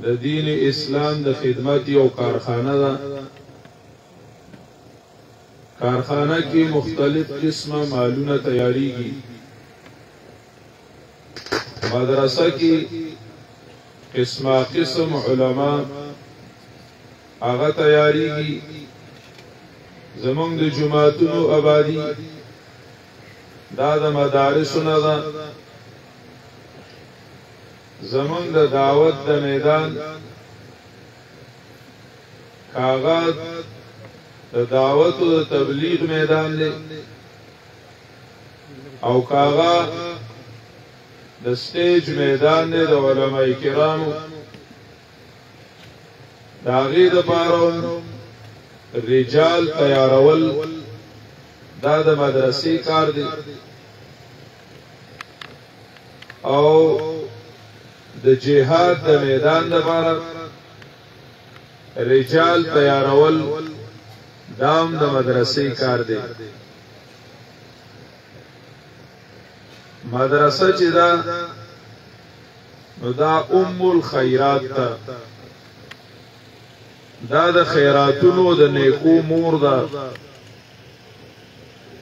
د دین اسلام د خدمت یو کارخانه ده. کارخانه کې مختلف قسمه مالونه تیاریږي. مدرسه کې قسم علما هغه تیاریږي. زمونږ د جماعتونو آبادی دا د مدارسونه ده. زمونږ د دعوت د میدان کاغذ د دعوت او د تبلیغ میدان دی او کاغذ د سټیج میدان دی د علماء کرامو. د هغې دپاره رجال تیارول دا د مدرسې کار دی او د جهاد د میدان دپاره رجال تیارول دام د مدرسې کار دی. مدرسه چې دا نو دا ام الخیرات ده. دا د خیراتونو د نیکو مور ده.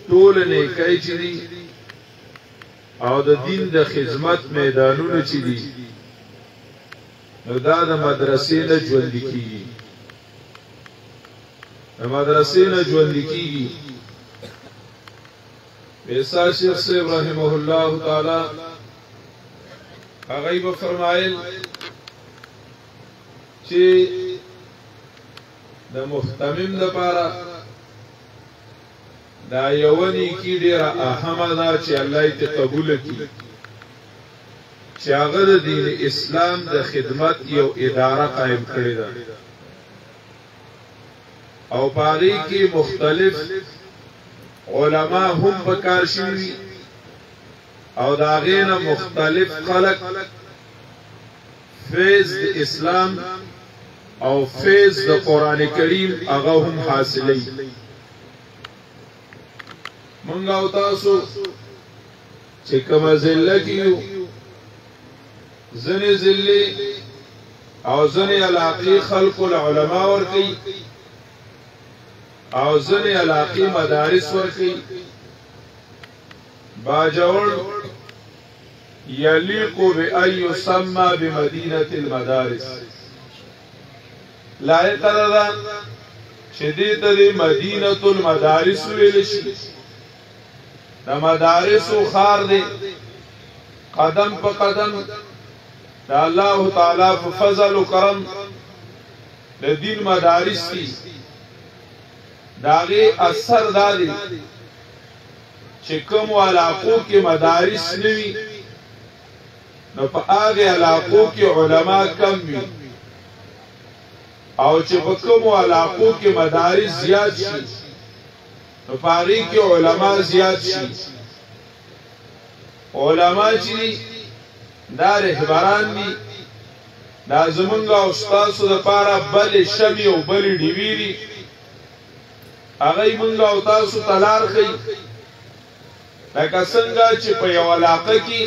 ټول نیکۍ چې دي او د دین د خدمت میدانونه چې دي نو دا د مدرسې نه ژوندي کیږي. د مدرسې نه ژوندي کیږي. ویسا شیخ صاحب رحمه الله تعالی هغه به فرمایل چې د محتمم لپاره دا یونی کی ډیره اهمه ده چې الله یې قبول کړي چې هغه د دین اسلام د خدمت یو اداره قائم کړې ده او پاره کې مختلف علما هم پکار شوي او دا غینه مختلف خلق فیض اسلام او فیض د قران کریم هغه هم حاصلې. مونږ او تاسو چې کوم ذله کیو زنه ذله او زنه علاقی خلق العلماء ورکی او زنه علاقی مدارس ورکی باجوړ یلیق بأن يسمى بمدینة المدارس. لایق ده شدید دی مدینة المدارس ویل شي. د مدارسو خار دی قدم په قدم د الله تعالی په فضل او کرم د دین مدارس دي. داغه اثر دادي چې کوم علاقو کې مدارس نوي نو په هغه علاقو کې علما کم وي او چې په کوم علاقو کې مدارس زیات شي نو پاری کې علما زیات شي. علما چې دا رهبران دي دا زمونږ او استادو لپاره بل شمی او بل ډیویری هغه مونږ او تاسو تلار خي لکه څنګه چې په یو علاقه کې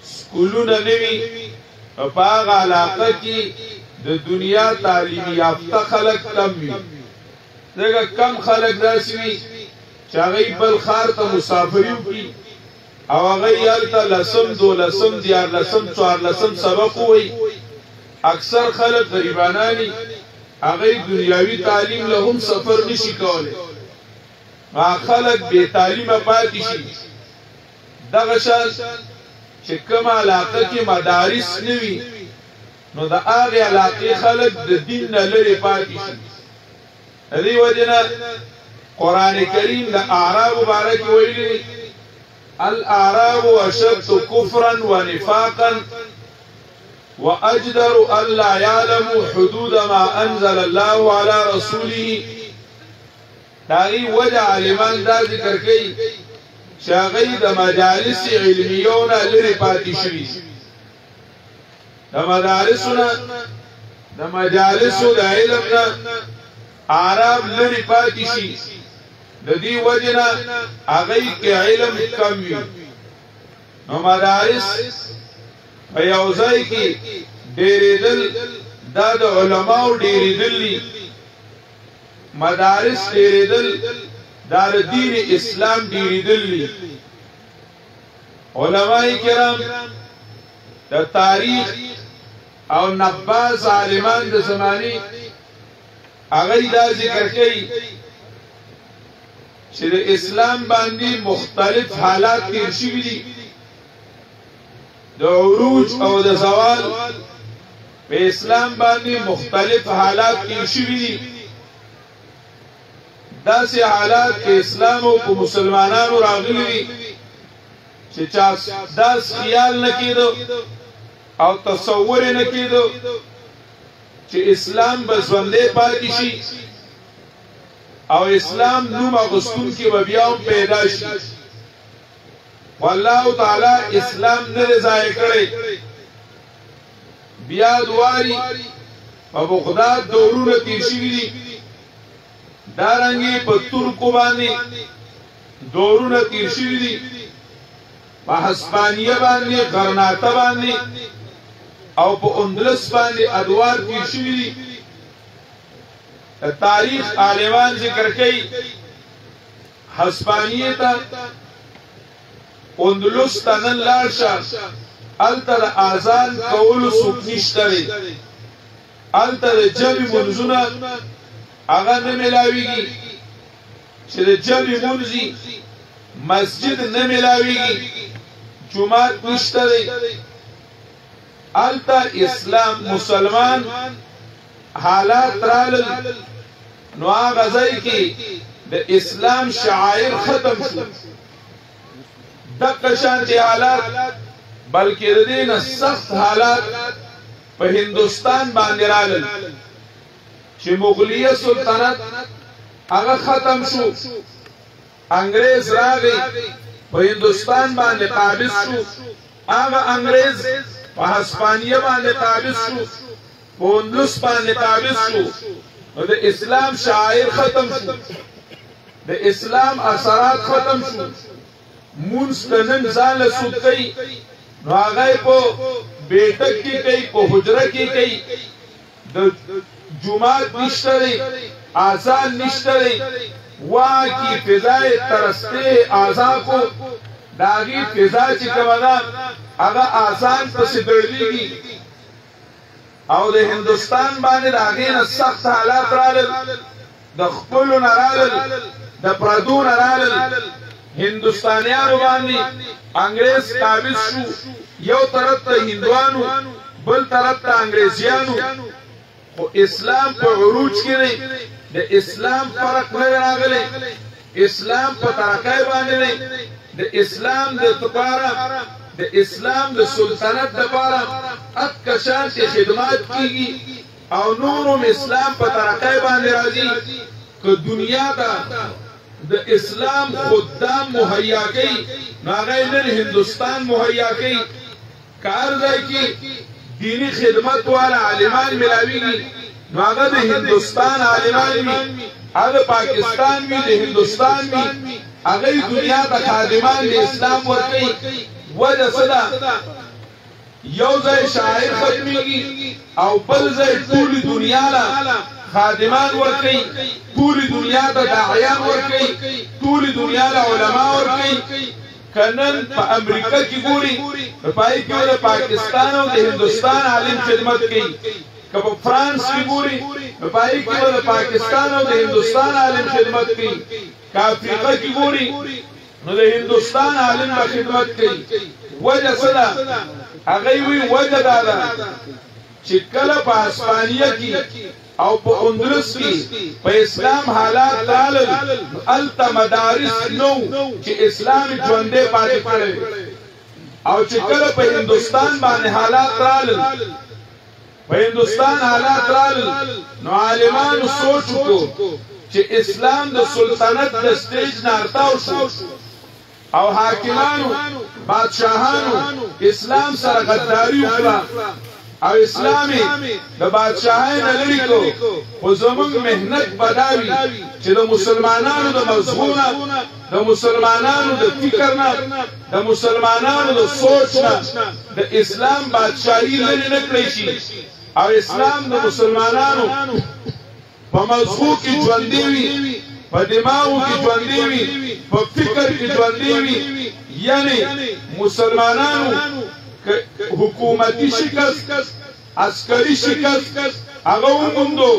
سکولونه نوي په هغه علاقه کې د دنیا تعلیمي یافته خلک کم وي. دغه کم خلک داسې وي چې هغه بل خار ته مسافری وکړي او هغه یالته لسم دولسم دیارلسم څوارلسم سبق وي. اکثر خلک غریبانانی هغه دنیاوی تعلیم له هم سفر نشي کولای. خلک بے تعلیمه پاتې شي. دغه شان چې کومه علاقه کې مدارس نوي نو د هغه علاقې خلک د دین نه لري پاتې شي. دې وجنه قران کریم د اعراب مبارک ویلي الاعراب اشد كفرا ونفاقا واجدر الا يعلموا حدود ما انزل الله على رسوله. داغي وجه عالمان دا ذکر کوي چې هغه د مجالس علمیونه لري پاتې شي. د مجالسو د علم نه عرب لري پاتې شي. د دې وجنه هغه کې علم کم وي نو مدارس په یو ځای کې ډېرېدل دا د علماو ډېرېدل دي مدارس ډېرېدل دا د دین اسلام ډېرېدل دي علماء کرام د تاریخ او نباز عالمان د زمانه هغه دا ذکر کوي چې د اسلام باندې مختلف حالات تیر شوي دي د عروج او د زوال په اسلام باندې مختلف حالات تیر شوي دي داسې حالات په اسلام او په مسلمانانو راغلي دي چې چا داس خیال نه کېدو او تصور نه کېدو چې اسلام به ژوندی پاتې شي او اسلام نوم اغوستونکي به بیا هم پیدا شي والله تعالی اسلام نه ضایع کړی بیا دواری په بغداد دورونه تیر شوي دي دارنګې په ترکو باندې دورونه تیر شوي دي په هسپانیه باندې غرناطه باندې او په اندلس باندې ادوار تیر شوي دي تاریخ عالمان ذکر کوي هسپانیه ته اندلس ته نن لاړ شه هلته د اذان کولو څوک نشته دی هلته د جمع منځونه هغه نه میلاویږي چې د جمع منځي مسجد نه میلاویږي جمعات نشته دی هلته اسلام مسلمان حالات رالل نو هغه ځای کې د اسلام شعائر ختم شو دغه شانتي حالات بلکې د دې نه سخت حالات په هندستان باندې رالل چې مغلیه سلطنت هغه ختم شو انګريز راغی په هندستان باندې قابض شو هغه انګريز په هسپانیه باندې قابض شو په اندلس باندې قابض شو نو د اسلام شاعر ختم شو د اسلام اثرات ختم شو مونږ نن ځان له سود کوي نو هغه په بیٹک کې کوي په حجره کې کوي د جمعات نشته دی آزان نشته دی وا کی فضای ترسته آزا کو داغي فضا چې کومه ده هغه آزان پسې دړلېږي او د هندستان باندې داغي نه سخت حالات رالل د خپلو نه رالل د پردو نه رالل هندوستانیانو باندې انګريز قابض شو یو طرف ته هندوانو بل طرف ته انګريزيانو خو اسلام په عروج کې دی د اسلام فرق نه راغلی اسلام په ترقای باندې دی د اسلام د لپاره د اسلام د سلطنت لپاره اک شانتي خدمات کیږي او نورم اسلام په ترقای باندې راځي که دنیا ته د اسلام خدام مهیا کوي ناغه نن هندستان مهیا کوي کار ځای کې دینی خدمت والا عالمان ملاویږي ناغه د هندستان عالمان وي هغه پاکستان وي د هندستان وي هغه دنیا ته خادمان د اسلام ورکوي وجه صدا یو ځای شاعر ختميږي او بل ځای ټول دنیا لا خادمان ورکوي ټول دنیا ته داعیان ورکوي ټول دنیا له علما ورکوي کنن په امریکا کې ګوري په پای کې د پاکستان او د هندستان عالم خدمت کوي که په فرانس کې ګوري په پای کې د پاکستان او د هندستان عالم خدمت کوي که افریقا کې ګوري نو د هندستان عالم خدمت کوي وجه صدا هغه وی وجه دا ده چې کله په اسپانیه کې او په اندلس کې په اسلام حالات رالل الته مدارس نو چې اسلام ژوندې پاتې کړي او چې کله په هندستان باندې حالات رالل په هندستان حالات رالل نو عالمانو سوچ وکړو چې اسلام د سلطنت د سټیج نه ارتاو شو او حاکمانو بادشاہانو اسلام سره غداری وکړه او اسلامي د بادشاہانو لري کو خو زمونږ مهنت بداوي چې د مسلمانانو د مزغونه د مسلمانانو د فکر نه د مسلمانانو د سوچ نه د اسلام بادشاہي لري نه کړی شي او اسلام د مسلمانانو په مزغو کې ژوندې وي په دماغو کې ژوندې وي په فکر کې ژوندې وي یعنی مسلمانانو حکومتی شکست عسکری شکست هغه وموندو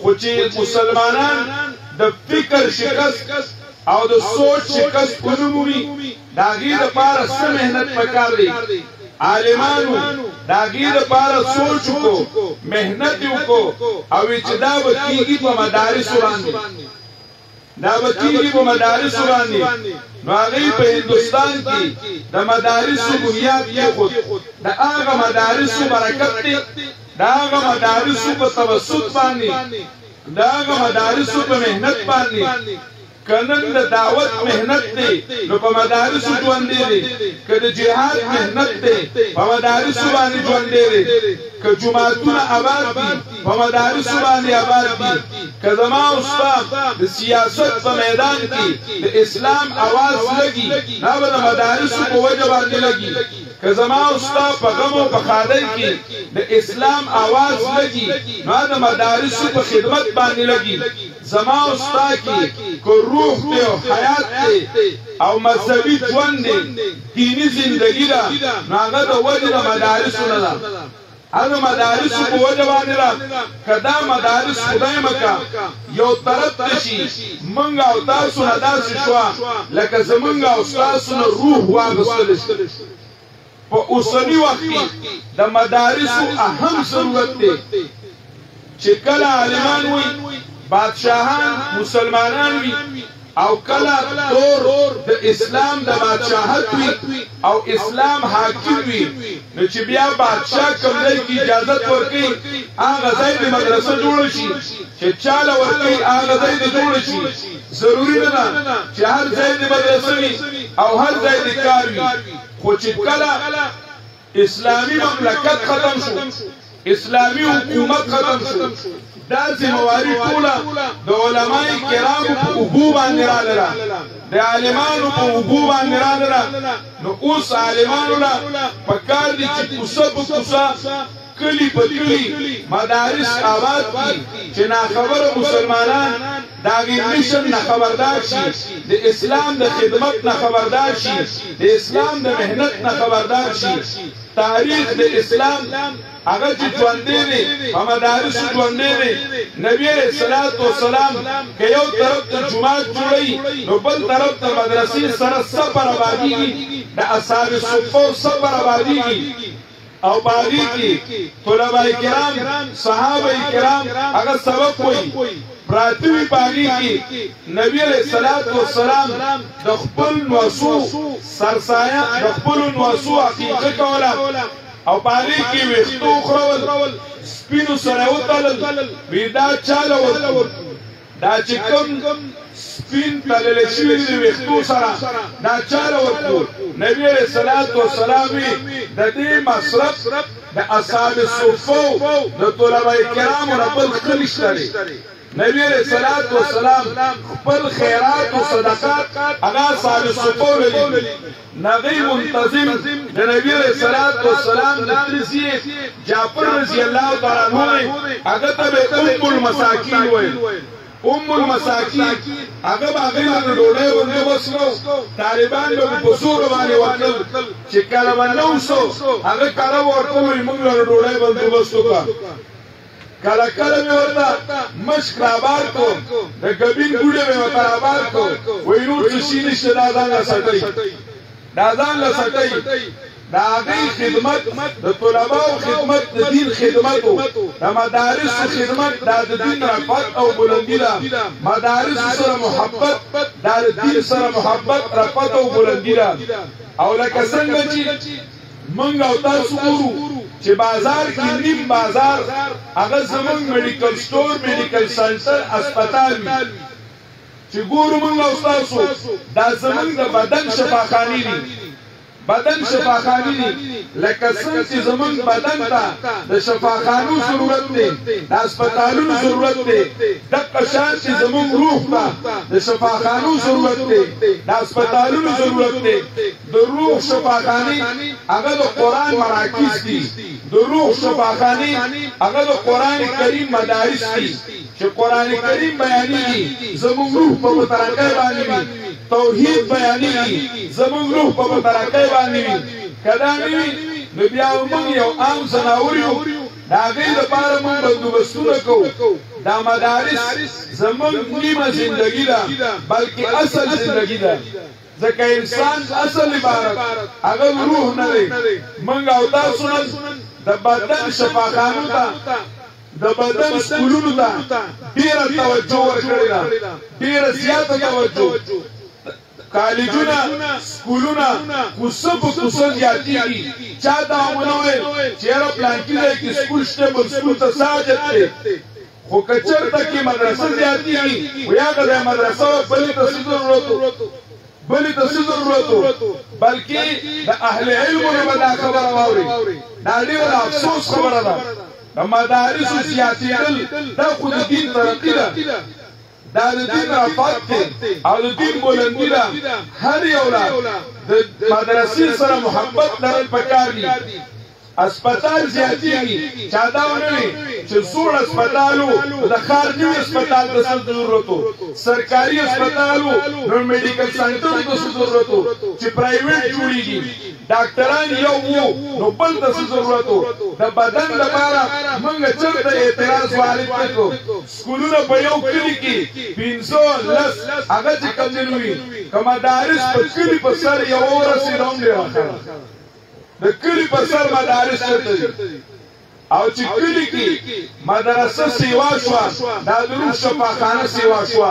خو چې مسلمانان د فکر شکست او د سوچ شکست ونمومي د هغې دپاره څه محنت پکار دی عالمانو د هغې دپاره سوچ وکړو محنت یې وکړو او چې دا به کېږي په مدارسو باندې دا به کېږي په مدارسو باندې نو هغې په هندوستان کې د مدارسو بنیاد کېښود د هغه مدارسو برکت دی د هغه مدارسو په توسط باندې د هغه مدارسو په محنت باندې کنن د دعوت محنت دی نو په مدارسو ژوندې دی که د جهاد محنت دی په مدارسو باندې ژوندې دی که جماعتونه آباد دي په مدارسو باندې آباد دي که زما استاد د سیاست په میدان کې د اسلام اواز لګي دا به د مدارسو په وجه باندې لګي که زما استاد په غم او په ښادۍ کې د اسلام اواز لګي نو د مدارسو په خدمت باندې لګي زما استاد کې کو روح دی او حیات دی او مذهبي ژوند دی دینی زندگی ده نو هغه د وجه د مدارسو نه ده هغه مدارسو په وجه باندې ده که دا مدارس خدای مکه یو طرف ته شي موږ او تاسو نه داسې شوه لکه زموږ او ستاسو نه روح واغېستلی شي په اوسني وخت کې د مدارسو اهم ضرورت دی چې کله عالمان وي بادشاهان مسلمانان وي او کله دور د اسلام د بادشاہت وي او اسلام حاکم وي نو چې بیا بادشاہ کوم ځای کې اجازت ورکړي هغه ځای د مدرسه جوړ شي چې چاله ورکړي هغه ځای د جوړ شي ضروري نه ده چې هر ځای د مدرسه وي او هر ځای د کار وي خو چې کله اسلامي مملکت ختم شو اسلامي حکومت ختم شو دا ذمہواری ټوله د علماء کرامو په اوږو باندې راغله د عالمانو په اوږو باندې راغله نو اوس عالمانو له پکار دي چې کوڅه په کوڅه کلی په کلی مدارس آباد کړي چې ناخبره مسلمانان د هغې مشن نه خبردار شي د اسلام د خدمت نه خبردار شي د اسلام د محنت نه خبردار شي تاریخ د اسلام هغه چې ژوندی دی په مدارسو ژوندی دی نبي علیه الصلاة والسلام که یو طرف ته جومات جوړوي نو بل طرف ته مدرسې سره څه برابادېږي د اصحاب صفو څه برابادېږي او باغی کې طلباء کرام صحابه کرام هغه سبق وایي پراتوی باغی کې نبی علیه الصلاة والسلام د خپل نواسو سرسایه د خپل نواسو عقیقه کوله او باغی کې ویښتو خورول سپینو سره وتړل وی دا چاله ورکړو دا چې کوم سپین تللی شوي د ویښتو سره دا چاله ورکړو نبي علیه الصلاة والسلام د دې مصرف د اصحاب صفو د طلباء کرامو نه بل ښه نشته دی نبی علیه الصلاة والسلام خپل خیرات و صدقات هغه اصحاب صفو لري نغی منتظم د نبی علیه الصلاة والسلام د ترزیه جعفر رضی الله تعالی عنہ هغه ته به ام المساکین ویل ام المساکین هغه به هغې ته د ډوډۍ بندوبست کړو طالبان به په زور باندې ورتلل چې کله به نه وسو هغه کله به ورته وایي موږ له ډوډۍ بندوبست وکړه کله کله مې ورته مشک رابار کو د ګبین ګوډې مې ورته رابار کو وایي نور څه شي نشته دا ځان له سټئ دا ځان له سټئ د هغې خدمت د طلباو خدمت د دین خدمت و د مدارسو خدمت دا د دین رفعت او بلندي ده مدارسو سره محبت دا د دین سره محبت رفعت او بلندي ده او لکه څنګه چې موږ او تاسو ګورو چې بازار کې نیم بازار هغه زموږ میډیکل سٹور میډیکل سنټر اسپتال وي چې ګورو موږ او تاسو دا زموږ د بدن شفاخانې دي بدن شفاخانی دی لکه څنګه چې زمونږ بدن ته د شفاخانو ضرورت دی د هسپتالونو ضرورت دی دغه شان چې زمونږ روح ته د شفاخانو ضرورت دی د هسپتالونو ضرورت دی د روح شفاخانی هغه د قرآن مراکز دي د روح شفاخانی هغه د قرآن کریم مدارس دي چې قرآن کریم بیانېږي زمونږ روح په مترقۍ باندې وي توحید بیانېږي زمونږ روح په مترقۍ باندې وي که دا نه وي نو بیا موږ یو عام ځناور یو د هغې دپاره موږ بندوبستونه کوو دا مدارس زمونږ نیمه زندګي ده بلکې اصل زندګي ده ځکه انسان اصل عبارت هغه روح نه دی موږ او تاسو نن د بدن شفاخانو ته د بدن سکولونو ته ډېره توجه ورکړې ده ډېره زیاته توجه کالجونه سکولونه کوڅه په کوڅه زیاتېږي چا دا ونه ویل چې یاره پلانکي ځای کې سکول شته بل سکول ته څه حاجت دی خو که چېرته کې مدرسه زیاتېږي وایي هغه ځای مدرسه وه بلې ته څه ضرورت و بلې ته څه ضرورت و بلکې د اهل علمو نه به دا خبره واوري دا ډېره افسوس خبره ده د مدارسو زیاتېدل دا خو د دین ترقي ده دا د دین رفعت دی او د دین بلندي ده هر یو لا د مدرسې سره محبت لرل پکار دي اسپتال زیاتېږي چا دا ونه وي چې زوړ اسپتال و د ښار نوي اسپتال ته څه ضرورت و سرکاري اسپتال و نو میډیکل سنټر ته څه ضرورت و چې پرایویټ جوړېږي ډاکټران یو وو نو بل ته څه ضرورت و د بدن لپاره موږ چېرته اعتراض وارد نه کړو سکولونه په یو کلي کې 510 هغه چې کوم ځای وي که مدارس په کلي په سر یو ورسېده هم ډېره ښه د کلی په سر مدارس چېرته دي او چې کلی کې مدرسه سیوا شوه دا د روح شفاخانه سیوا شوه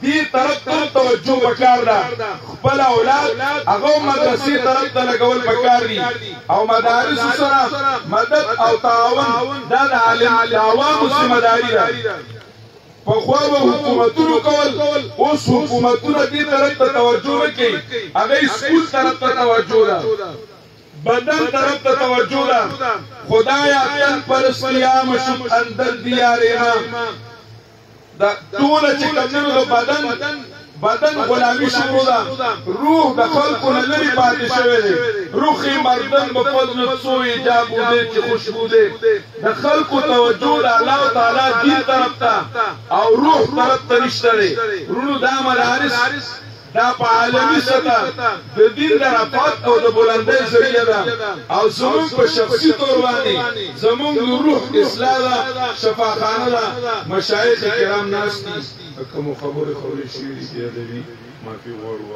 دې طرف ته توجه پکار ده خپل اولاد هغه مدرسې طرف ته لګول پکار دي او مدارسو سره مدد او تعاون دا د عوامو ذمه داري ده پخوا به حکومتونو کول اوس حکومتونه دې طرف ته توجه نه کوي هغې سکول طرف ته توجه ده بدن طرف ته توجه ده خدایا تن پرستیا مشب اندر دیار امام دا ټوله چې کمنو د بدن غلامی شروع ده روح د خلقو نه لرې پاتې شوی دی روحي مردن به فضل څو ایجاب بوده چې خوشبو دی د خلقو توجه د الله تعالی دین طرف ته او روح طرف ته نشته دی ورونو دا مدارس دا په عالمي سطح د دین د رفعت او د بلندۍ ذریعه ده او زمونږ په شخصي طور باندې زمونږ د روح اصلاح ده شفاخانه ده مشایخ کرام ناست دي کومو خبرې خورې شوي دي ادبي معافي غواړو